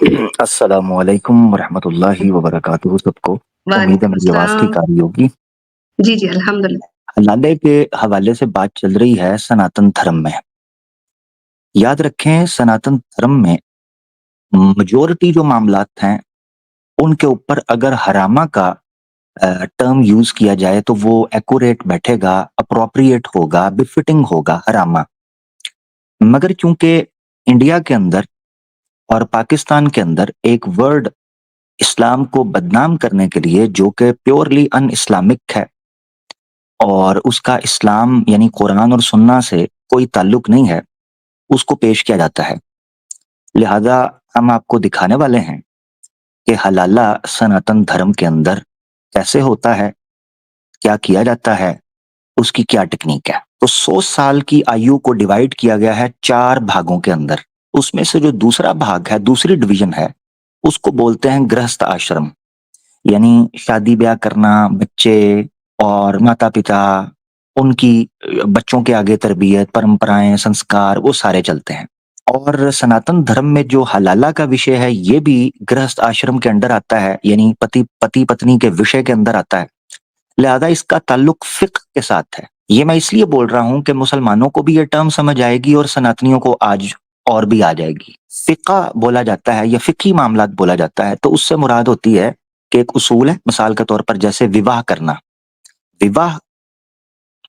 अस्सलामुअलैकुम वरहमतुल्लाहि वबरकातुहू सबको। उम्मीद है वालेकुम मेरी आवाज़ ठीक सलाम। आ रही होगी। जी, जी, अल्हम्दुलिल्लाह। हलाले के हवाले से बात चल रही है सनातन धर्म में। याद रखें सनातन धर्म में मेजॉरिटी जो मामलात हैं, उनके ऊपर अगर हरामा का टर्म यूज़ किया जाए तो वो एक्यूरेट बैठेगा, एप्रोप्रिएट होगा, बिफिटिंग होगा हरामा। मगर चूँकि इंडिया के अंदर और पाकिस्तान के अंदर एक वर्ड इस्लाम को बदनाम करने के लिए जो कि प्योरली अन इस्लामिक है और उसका इस्लाम यानी कुरान और सुन्ना से कोई ताल्लुक नहीं है, उसको पेश किया जाता है। लिहाजा हम आपको दिखाने वाले हैं कि हलाला सनातन धर्म के अंदर कैसे होता है, क्या किया जाता है, उसकी क्या टेक्निक है। तो 100 साल की आयु को डिवाइड किया गया है 4 भागों के अंदर। उसमें से जो दूसरा भाग है, दूसरी डिवीजन है, उसको बोलते हैं गृहस्थ आश्रम। यानी शादी-ब्याह करना, बच्चे और माता-पिता, उनकी बच्चों के आगे तरबियत, परंपराएँ, संस्कार वो सारे चलते हैं। और सनातन धर्म में जो हलाला का विषय है, ये भी गृहस्थ आश्रम के अंडर आता है, यानी पति-पत्नी के विषय के अंदर आता है। लिहाजा इसका ताल्लुक फ़िक़्ह के साथ है। ये मैं इसलिए बोल रहा हूँ कि मुसलमानों को भी ये टर्म समझ आएगी और सनातनियों को आज और भी आ जाएगी। फ़िक़्ह बोला जाता है या फ़िक़ही मामलात बोला जाता है, तो उससे मुराद होती है कि एक उसूल है, मिसाल के तौर पर जैसे विवाह करना। विवाह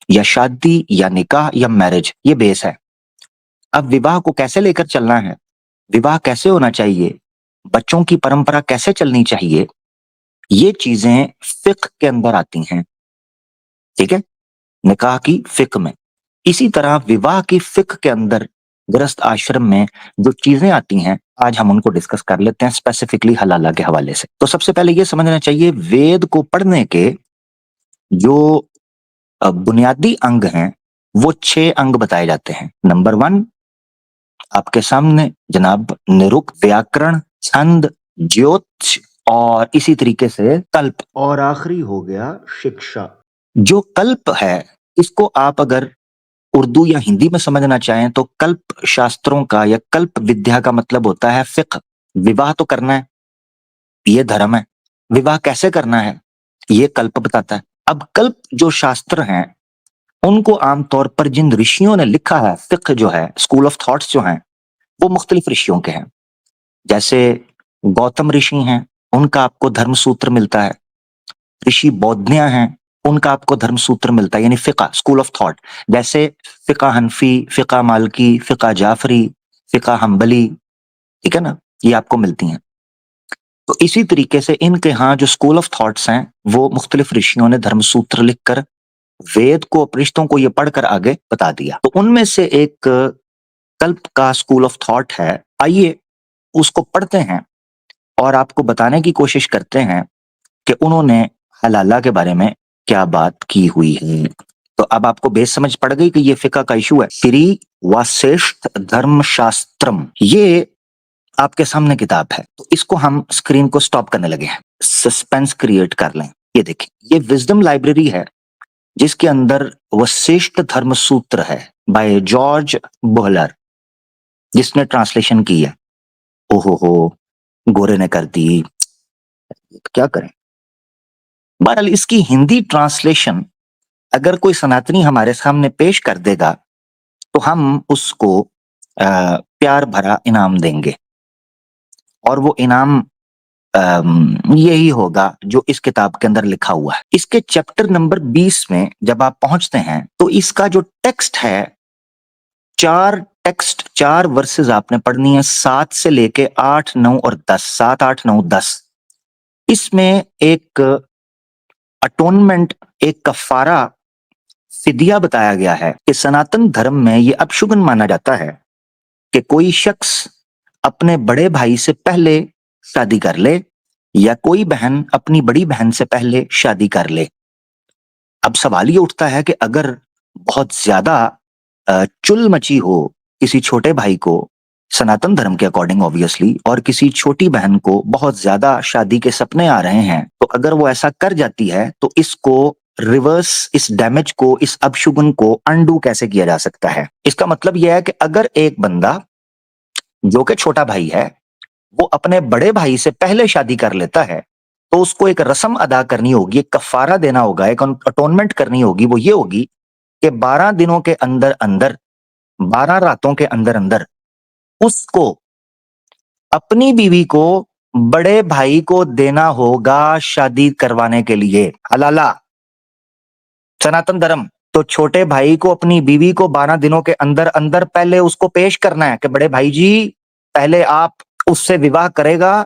या शादी या निकाह या मैरिज ये बेस है। अब विवाह को कैसे लेकर चलना है, विवाह कैसे होना चाहिए, बच्चों की परंपरा कैसे चलनी चाहिए, ये चीज़ें फ़िक़्ह के अंदर आती हैं, ठीक है? निकाह की फ़िक़्ह में। इसी तरह विवाह की फ़िक़्ह के अंदर गृहस्थ आश्रम में जो चीज़ें आती हैं, आज हम उनको डिस्कस कर लेते हैं स्पेसिफिकली हलाला के हवाले से। तो सबसे पहले ये समझना चाहिए वेद को पढ़ने के जो बुनियादी अंग हैं, वो 6 अंग बताए जाते हैं। नंबर 1 आपके सामने जनाब निरुक्त, व्याकरण, छंद, ज्योतिष और इसी तरीके से कल्प और आखिरी हो गया शिक्षा। जो कल्प है, इसको आप अगर उर्दू या हिंदी में समझना चाहें तो कल्प शास्त्रों का या कल्प विद्या का मतलब होता है फ़िक़्ह। विवाह तो करना है, ये धर्म है। विवाह कैसे करना है, ये कल्प बताता है। अब कल्प जो शास्त्र हैं, उनको आम तौर पर जिन ऋषियों ने लिखा है, फ़िक़्ह जो है, स्कूल ऑफ थॉट्स जो हैं, वो मुख्तलिफ ऋषियों के हैं। जैसे गौतम ऋषि हैं, उनका आपको धर्म सूत्र मिलता है। ऋषि बौद्धन्या हैं, उनका आपको धर्म सूत्र मिलता है यानी फ़िक़्ह, स्कूल ऑफ थॉट। जैसे फ़िक़्ह हनफ़ी, फ़िक़्ह मालिकी, फ़िक़्ह जाफ़री, फ़िक़्ह हम्बली, ठीक है ना? ये आपको मिलती हैं। तो इसी तरीके से इनके यहाँ जो स्कूल ऑफ थॉट्स हैं, वो मुख्तलिफ ऋषियों ने धर्म सूत्र लिखकर वेद को, उपनिषदों को ये पढ़कर आगे बता दिया। तो उनमें से एक कल्प का स्कूल ऑफ थॉट है। आइए उसको पढ़ते हैं और आपको बताने की कोशिश करते हैं कि उन्होंने हलाला के बारे में क्या बात की हुई है। तो अब आपको बेस समझ पड़ गई कि ये फ़िक़्ह का इश्यू है। श्री वासिष्ठ धर्मशास्त्रम, ये आपके सामने किताब है। तो इसको हम स्क्रीन को स्टॉप करने लगे हैं। सस्पेंस क्रिएट कर लें। ये देखिए, ये विज़डम लाइब्रेरी है जिसके अंदर वशिष्ठ धर्म सूत्र है बाय जॉर्ज बोहलर, जिसने ट्रांसलेशन की है। ओहो हो! गोरे ने कर दी, क्या करें? बहरहाल इसकी हिंदी ट्रांसलेशन अगर कोई सनातनी हमारे सामने पेश कर देगा, तो हम उसको प्यार भरा इनाम देंगे और वो इनाम यही होगा जो इस किताब के अंदर लिखा हुआ है। इसके चैप्टर नंबर 20 में जब आप पहुँचते हैं, तो इसका जो टेक्स्ट है 4 वर्सेस आपने पढ़नी है 7 से लेके 8, 9 और 10, 7, 8, 9, 10। इसमें एक अटोनमेंट, एक कफ़ारा, फ़िदिया बताया गया है कि सनातन धर्म में ये अपशगुन माना जाता है कि कोई शख्स अपने बड़े भाई से पहले शादी कर ले या कोई बहन अपनी बड़ी बहन से पहले शादी कर ले। अब सवाल ये उठता है कि अगर बहुत ज़्यादा चुल मची हो किसी छोटे भाई को, सनातन धर्म के अकॉर्डिंग ऑब्वियसली, और किसी छोटी बहन को बहुत ज़्यादा शादी के सपने आ रहे हैं, तो अगर वो ऐसा कर जाती है, तो इसको रिवर्स, इस डैमेज को, इस अपशगुन को अनडू कैसे किया जा सकता है? इसका मतलब यह है कि अगर एक बंदा जो कि छोटा भाई है, वो अपने बड़े भाई से पहले शादी कर लेता है, तो उसको एक रस्म अदा करनी होगी, एक कफारा देना होगा, एक अटोनमेंट करनी होगी। वो ये होगी कि 12 दिनों के अंदर अंदर, 12 रातों के अंदर अंदर उसको अपनी बीवी को बड़े भाई को देना होगा शादी करवाने के लिए। हलाला सनातन धर्म। तो छोटे भाई को अपनी बीवी को 12 दिनों के अंदर अंदर पहले उसको पेश करना है कि बड़े भाई जी, पहले आप उससे विवाह करेगा,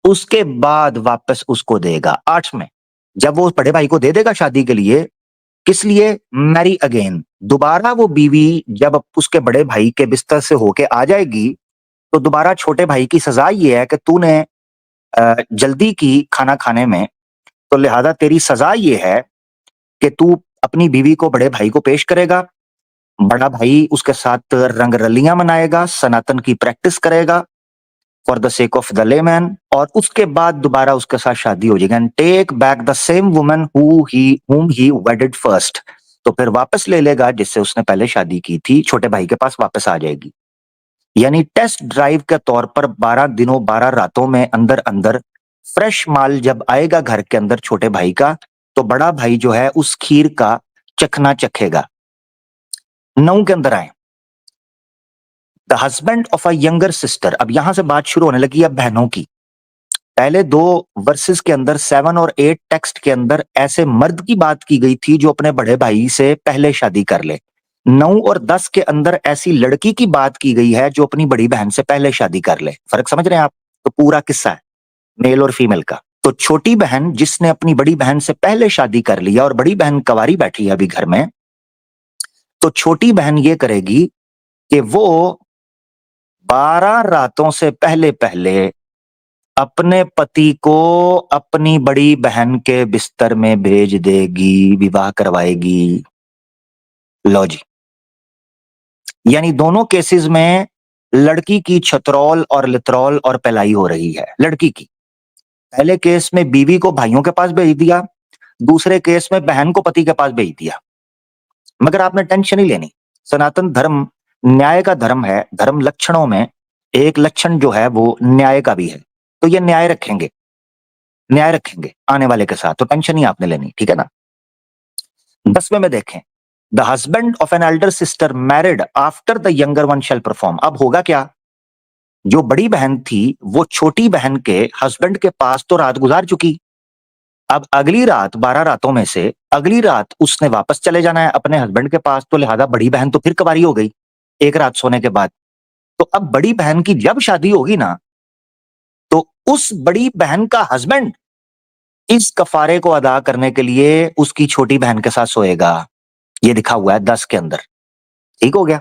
उसके बाद वापस उसको देगा। 8 में जब वो बड़े भाई को दे देगा शादी के लिए, किस लिए? Marry again. दोबारा वो बीवी जब उसके बड़े भाई के बिस्तर से होके आ जाएगी, तो दोबारा छोटे भाई की सजा ये है कि तूने जल्दी की खाना खाने में, तो लिहाजा तेरी सजा ये है कि तू अपनी बीवी को बड़े भाई को पेश करेगा, बड़ा भाई उसके साथ रंगरलियां मनाएगा, सनातन की प्रैक्टिस करेगा for the sake of the layman, और उसके बाद दोबारा उसके साथ शादी हो जाएगी। And take back the same woman whom he wedded first. तो फिर वापस ले लेगा जिससे उसने पहले शादी की थी, छोटे भाई के पास वापस आ जाएगी। यानी टेस्ट ड्राइव के तौर पर 12 दिनों 12 रातों में अंदर अंदर फ्रेश माल जब आएगा घर के अंदर छोटे भाई का, तो बड़ा भाई जो है उस खीर का चखना चखेगा। 9 के अंदर आए, the husband of a younger sister. अब यहां से बात शुरू होने लगी अब बहनों की। पहले 2 वर्सेस के अंदर 7 और 8 टेक्स्ट के अंदर ऐसे मर्द की बात की गई थी जो अपने बड़े भाई से पहले शादी कर ले। 9 और 10 के अंदर ऐसी लड़की की बात की गई है जो अपनी बड़ी बहन से पहले शादी कर ले। फर्क समझ रहे हैं आप? तो पूरा किस्सा है मेल और फीमेल का। तो छोटी बहन जिसने अपनी बड़ी बहन से पहले शादी कर लिया और बड़ी बहन कवारी बैठी है अभी घर में, तो छोटी बहन ये करेगी कि वो 12 रातों से पहले पहले अपने पति को अपनी बड़ी बहन के बिस्तर में भेज देगी, विवाह करवाएगी। लो जी। यानी दोनों केसेस में लड़की की छतरौल और लितरौल और पलाई हो रही है लड़की की। पहले केस में बीवी को भाइयों के पास भेज दिया, दूसरे केस में बहन को पति के पास भेज दिया। मगर आपने टेंशन ही लेनी। सनातन धर्म न्याय का धर्म है। धर्म लक्षणों में एक लक्षण जो है वो न्याय का भी है। तो ये न्याय रखेंगे आने वाले के साथ, तो टेंशन नहीं आपने लेनी, ठीक है ना। 10वें में देखें, the husband of an elder sister married after the younger one shall perform. अब होगा क्या? जो बड़ी बहन थी वो छोटी बहन के हस्बैंड के पास तो रात गुजार चुकी। अब अगली रात 12 रातों में से अगली रात उसने वापस चले जाना है अपने हस्बैंड के पास, तो लिहाजा बड़ी बहन तो फिर कवारी हो गई एक रात सोने के बाद। तो अब बड़ी बहन की जब शादी होगी ना, तो उस बड़ी बहन का हस्बैंड इस कफारे को अदा करने के लिए उसकी छोटी बहन के साथ सोएगा। ये लिखा हुआ है 10 के अंदर। ठीक हो गया?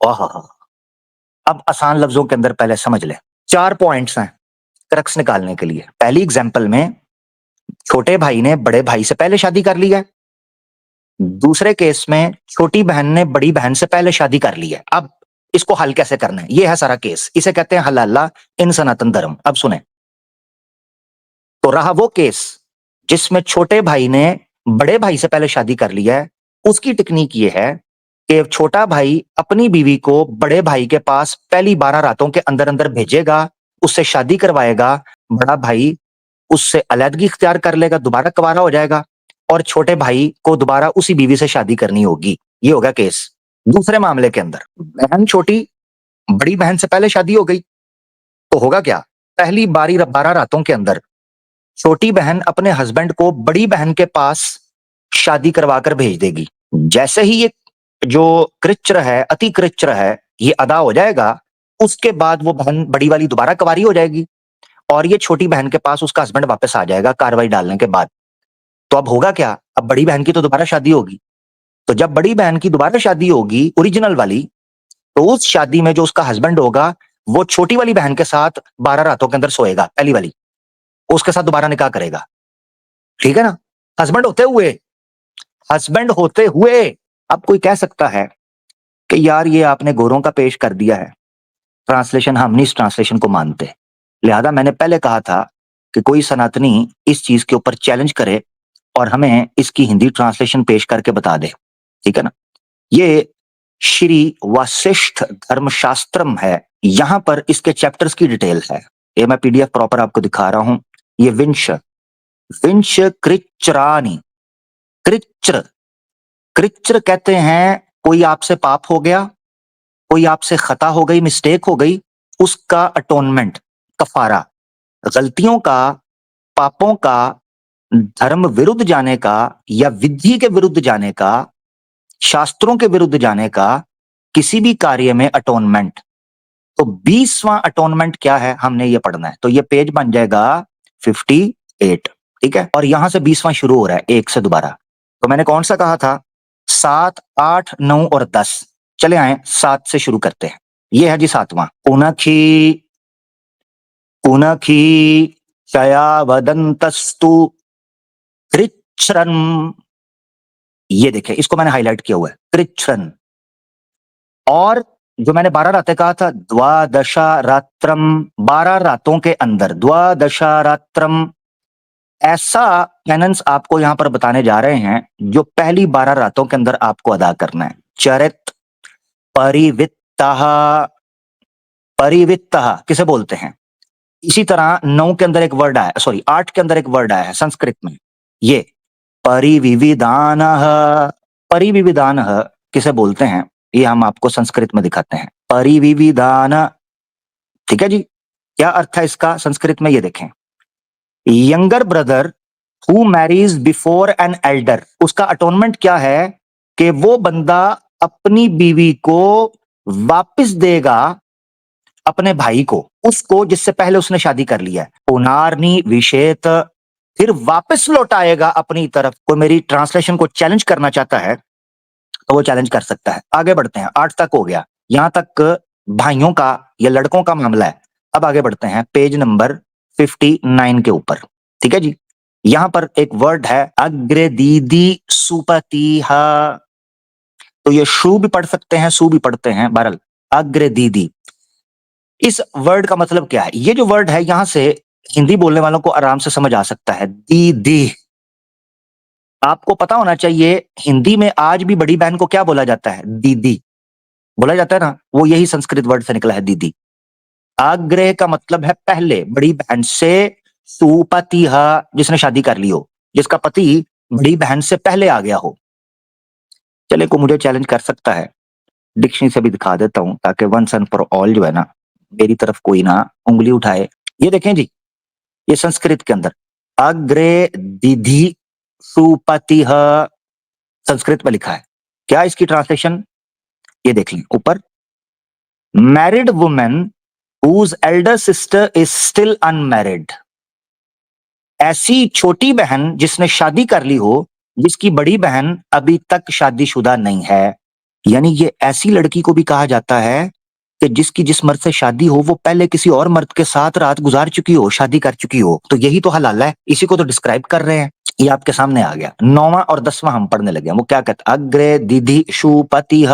ओह, अब आसान लफ्जों के अंदर पहले समझ ले। 4 पॉइंट्स हैं क्रक्स निकालने के लिए। पहली एग्जांपल में छोटे भाई ने बड़े भाई से पहले शादी कर ली है, दूसरे केस में छोटी बहन ने बड़ी बहन से पहले शादी कर ली है। अब इसको हल कैसे करना है, ये है सारा केस। इसे कहते हैं हलाला इन सनातन धर्म। अब सुने, तो रहा वो केस जिसमें छोटे भाई ने बड़े भाई से पहले शादी कर ली है। उसकी टेक्निक ये है कि छोटा भाई अपनी बीवी को बड़े भाई के पास पहली 12 रातों के अंदर अंदर भेजेगा, उससे शादी करवाएगा, बड़ा भाई उससे अलग इख्तियार कर लेगा, दोबारा कुंवारा हो जाएगा, और छोटे भाई को दोबारा उसी बीवी से शादी करनी होगी। ये होगा केस। दूसरे मामले के अंदर बहन छोटी, बड़ी बहन से पहले शादी हो गई, तो होगा क्या? पहली 12 रातों के अंदर छोटी बहन अपने हस्बैंड को बड़ी बहन के पास शादी करवा कर भेज देगी। जैसे ही ये जो कृच्र है, अति कृच्र है, ये अदा हो जाएगा, उसके बाद वो बहन बड़ी वाली दोबारा कुंवारी हो जाएगी और ये छोटी बहन के पास उसका हस्बैंड वापस आ जाएगा कार्रवाई डालने के बाद। तो अब होगा क्या? अब बड़ी बहन की तो दोबारा शादी होगी। तो जब बड़ी बहन की दोबारा शादी होगी ओरिजिनल वाली, तो उस शादी में जो उसका हस्बैंड होगा वो छोटी वाली बहन के साथ 12 रातों के अंदर सोएगा, पहली वाली, उसके साथ दोबारा निकाह करेगा। ठीक है ना? हस्बैंड होते हुए। अब कोई कह सकता है कि यार ये आपने गोरों का पेश कर दिया है, ट्रांसलेशन, हम नहीं इस ट्रांसलेशन को मानते। लिहाजा मैंने पहले कहा था कि कोई सनातनी इस चीज के ऊपर चैलेंज करे और हमें इसकी हिंदी ट्रांसलेशन पेश करके बता दे। ठीक है ना? ये श्री वशिष्ठ धर्मशास्त्रम है, यहां पर इसके चैप्टर्स की डिटेल है, ये मैं पीडीएफ प्रॉपर आपको दिखा रहा हूं। ये विंश विंश कृच्रानी, कृच्र कृच्र कहते हैं कोई आपसे पाप हो गया, कोई आपसे खता हो गई, मिस्टेक हो गई, उसका अटोनमेंट, कफारा, गलतियों का, पापों का, धर्म विरुद्ध जाने का या विधि के विरुद्ध जाने का, शास्त्रों के विरुद्ध जाने का, किसी भी कार्य में अटोनमेंट। तो 20वां अटोनमेंट क्या है हमने ये पढ़ना है। तो ये पेज बन जाएगा 58, ठीक है। और यहां से 20वां शुरू हो रहा है, एक से दोबारा। तो मैंने कौन सा कहा था, 7, 8, 9 और 10। चले आए 7 से शुरू करते हैं। ये है जी 7वां, पुनखी पुनखी क्षया वदंतस्तु कृच्छ्रन। ये देखें, इसको मैंने हाईलाइट किया हुआ है, कृच्छ्रन। और जो मैंने 12 रातें कहा था, द्वादशा रात्रम, 12 रातों के अंदर, द्वादशा रात्रम, ऐसा पेनंस आपको यहां पर बताने जा रहे हैं जो पहली 12 रातों के अंदर आपको अदा करना है। चरित परिवित्तः, परिवित्तः किसे बोलते हैं। इसी तरह 9 के अंदर एक वर्ड आया, सॉरी 8 के अंदर एक वर्ड आया है संस्कृत में, ये परिविविदानः। परिविविदानः किसे बोलते हैं, ये हम आपको संस्कृत में दिखाते हैं, परिविविदान। ठीक है जी, क्या अर्थ है इसका संस्कृत में, ये देखें। Younger brother who marries before an elder, उसका अटोनमेंट क्या है कि वो बंदा अपनी बीवी को वापस देगा अपने भाई को, उसको जिससे पहले उसने शादी कर लिया है। पुनारनी विषेत, फिर वापस लौटाएगा अपनी तरफ। कोई मेरी ट्रांसलेशन को चैलेंज करना चाहता है तो वो चैलेंज कर सकता है। आगे बढ़ते हैं, 8 तक हो गया, यहां तक भाइयों का या लड़कों का मामला है। अब आगे बढ़ते हैं पेज नंबर 59 के ऊपर, ठीक है जी। यहां पर एक वर्ड है अग्रे दीदी सुपति, तो ये शू भी पढ़ सकते हैं, सू भी पढ़ते हैं, बहरल अग्रे दीदी। इस वर्ड का मतलब क्या है, ये जो वर्ड है यहां से हिंदी बोलने वालों को आराम से समझ आ सकता है, दीदी। आपको पता होना चाहिए हिंदी में आज भी बड़ी बहन को क्या बोला जाता है, दीदी बोला जाता है ना, वो यही संस्कृत वर्ड से निकला है, दीदी। आग्रह का मतलब है पहले, बड़ी बहन से, सुपति जिसने शादी कर ली हो, जिसका पति बड़ी बहन से पहले आ गया हो। चले, को मुझे चैलेंज कर सकता है, डिक्शनरी से भी दिखा देता हूं ताकि वंस एंड फॉर ऑल जो है ना, मेरी तरफ कोई ना उंगली उठाए। ये देखें जी, ये संस्कृत के अंदर अग्रे दीदी सुपति संस्कृत में लिखा है। क्या इसकी ट्रांसलेशन, ये देख लें ऊपर, married women whose elder sister is still unmarried, ऐसी छोटी बहन जिसने शादी कर ली हो, जिसकी बड़ी बहन अभी तक शादीशुदा नहीं है। यानी ये ऐसी लड़की को भी कहा जाता है कि जिसकी जिस मर्द से शादी हो वो पहले किसी और मर्द के साथ रात गुजार चुकी हो, शादी कर चुकी हो। तो यही तो हलाला है, इसी को तो डिस्क्राइब कर रहे हैं। ये आपके सामने आ गया। 9वां और 10वां हम पढ़ने लगे, वो क्या कहते, अग्रे दीदी शुपति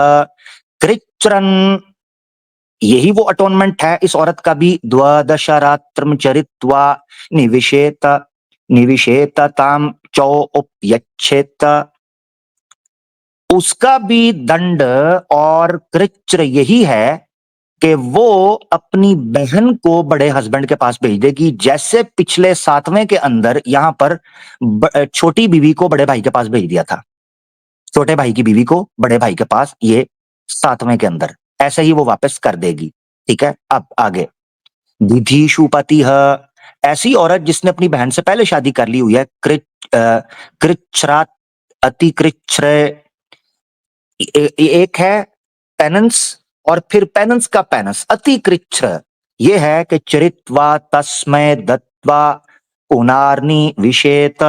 कृच्रन, यही वो अटोनमेंट है इस औरत का भी। द्वादशरात्रम चरित्वा निविशेत निविशेतताम चौपयच्छेत, उसका भी दंड और कृच्र यही है कि वो अपनी बहन को बड़े हस्बैंड के पास भेज देगी, जैसे पिछले 7वें के अंदर यहां पर छोटी बीवी को बड़े भाई के पास भेज दिया था, छोटे भाई की बीवी को बड़े भाई के पास, ये 7वें के अंदर ऐसे ही वो वापस कर देगी। ठीक है, अब आगे, विधीशुपति, ऐसी औरत जिसने अपनी बहन से पहले शादी कर ली हुई है, कृच्छ्रात अति कृच्छ, एक है पेनंस और फिर पेनंस का पेनस, अति कृच्छ, ये है कि चरित्वा तस्मय दत्वा पुनारनी विषेत,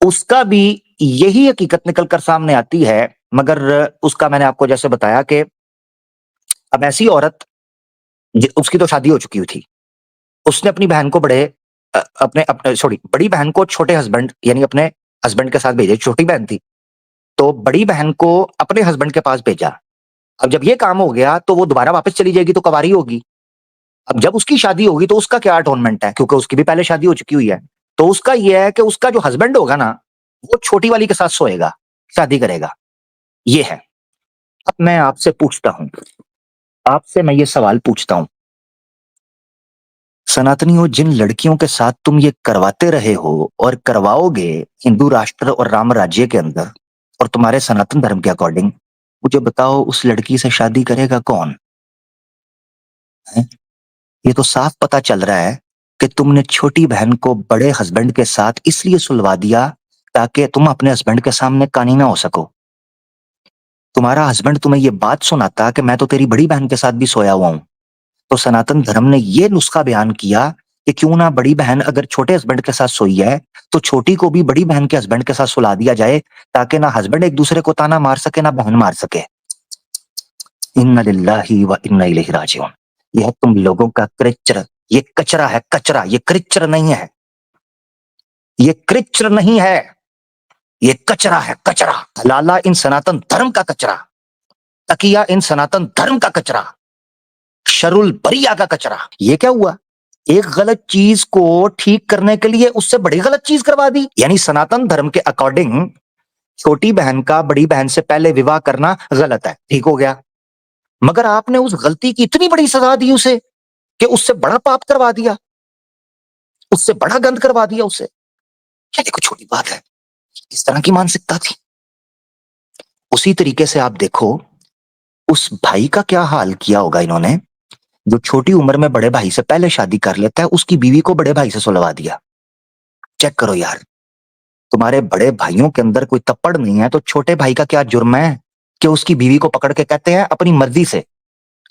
उसका भी यही हकीकत निकलकर सामने आती है। मगर उसका मैंने आपको जैसे बताया कि अब ऐसी औरत, उसकी तो शादी हो चुकी थी, उसने अपनी बहन को अपने सॉरी बड़ी बहन को छोटे हस्बैंड यानी अपने हस्बैंड के साथ भेजे, छोटी बहन थी तो बड़ी बहन को अपने हस्बैंड के पास भेजा। अब जब ये काम हो गया तो वो दोबारा वापस चली जाएगी तो कवारी होगी। अब जब उसकी शादी होगी तो उसका क्या अटोनमेंट है, क्योंकि उसकी भी पहले शादी हो चुकी हुई है। तो उसका यह है कि उसका जो हस्बैंड होगा ना, वो छोटी वाली के साथ सोएगा, शादी करेगा, ये है। अब मैं आपसे पूछता हूं, आपसे मैं ये सवाल पूछता हूं, सनातनियों, जिन लड़कियों के साथ तुम ये करवाते रहे हो और करवाओगे हिंदू राष्ट्र और राम राज्य के अंदर और तुम्हारे सनातन धर्म के अकॉर्डिंग, मुझे बताओ उस लड़की से शादी करेगा कौन है? ये तो साफ पता चल रहा है कि तुमने छोटी बहन को बड़े हस्बैंड के साथ इसलिए सुलवा दिया ताकि तुम अपने हस्बैंड के सामने कानी ना हो सको। तुम्हारा हस्बैंड तुम्हें ये बात सुनाता कि मैं तो तेरी बड़ी बहन के साथ भी सोया हुआ हूं, तो सनातन धर्म ने ये नुस्खा बयान किया कि क्यों ना बड़ी बहन अगर छोटे हस्बैंड के साथ सोई है तो छोटी को भी बड़ी बहन के हस्बैंड के साथ सुला दिया जाए, ताकि ना हस्बैंड एक दूसरे को ताना मार सके ना बहन मार सके। इन्ना लिल्लाही व इन्ना इलैहि राजिऊन। यह तुम लोगों का कृच्र, ये कचरा है, कचरा, ये कृच्र नहीं है, ये कृच्र नहीं है, ये कचरा है, कचरा। हलाला इन सनातन धर्म का कचरा, तकिया इन सनातन धर्म का कचरा, शरुल बरिया का कचरा। ये क्या हुआ? एक गलत चीज को ठीक करने के लिए उससे बड़ी गलत चीज करवा दी। यानी सनातन धर्म के अकॉर्डिंग छोटी बहन का बड़ी बहन से पहले विवाह करना गलत है, ठीक हो गया। मगर आपने उस गलती की इतनी बड़ी सजा दी उसे कि उससे बड़ा पाप करवा दिया, उससे बड़ा गंद करवा दिया उसे। क्या देखो छोटी बात है, इस तरह की मानसिकता थी। उसी तरीके से आप देखो उस भाई का क्या हाल किया होगा इन्होंने, जो छोटी उम्र में बड़े भाई से पहले शादी कर लेता है, उसकी बीवी को बड़े भाई से सुलवा दिया। चेक करो यार, तुम्हारे बड़े भाइयों के अंदर कोई तप्पड़ नहीं है तो छोटे भाई का क्या जुर्म है कि उसकी बीवी को पकड़ के कहते हैं अपनी मर्जी से,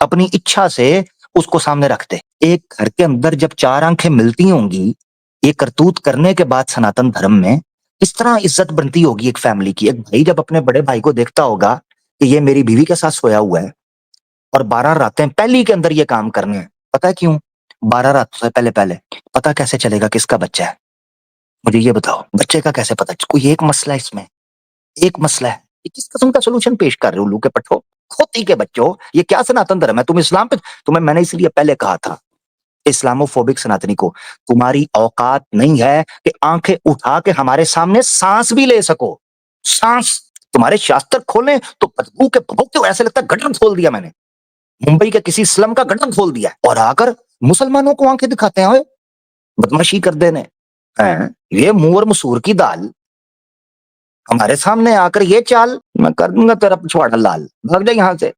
अपनी इच्छा से उसको सामने रखते। एक घर के अंदर जब चार आंखें मिलती होंगी ये करतूत करने के बाद सनातन धर्म में किस तरह इज्जत बनती होगी एक फैमिली की। एक भाई जब अपने बड़े भाई को देखता होगा कि ये मेरी बीवी के साथ सोया हुआ है और 12 रातें पहली के अंदर ये काम करने हैं, पता है क्यों? 12 रातों से पहले पहले पता कैसे चलेगा किसका बच्चा है? मुझे ये बताओ, बच्चे का कैसे पता? कोई एक मसला है इसमें, एक मसला है। ये किस किस्म का सोल्यूशन पेश कर रहे हो? उल्लू के पट्टो, खोती के बच्चों, ये क्या सनातन धर्म है? तुम इस्लाम पे, तुम्हें मैंने इसलिए पहले कहा था इस्लामोफोबिक सनातनी को, तुम्हारी औकात नहीं है कि आंखें उठा के हमारे सामने सांस भी ले सको। सांस, तुम्हारे शास्त्र खोलें तो बदबू के भभकते हुए ऐसे लगता है गटर खोल दिया मैंने, मुंबई के किसी स्लम का गटर खोल दिया, और आकर मुसलमानों को आंखें दिखाते हैं, ओए, बदमाशी कर देने हैं। ये मुंह और मसूर की दाल हमारे सामने आकर ये चाल, मैं कर दूंगा तेरा पिछवाड़ा लाल, भाग जा यहां से।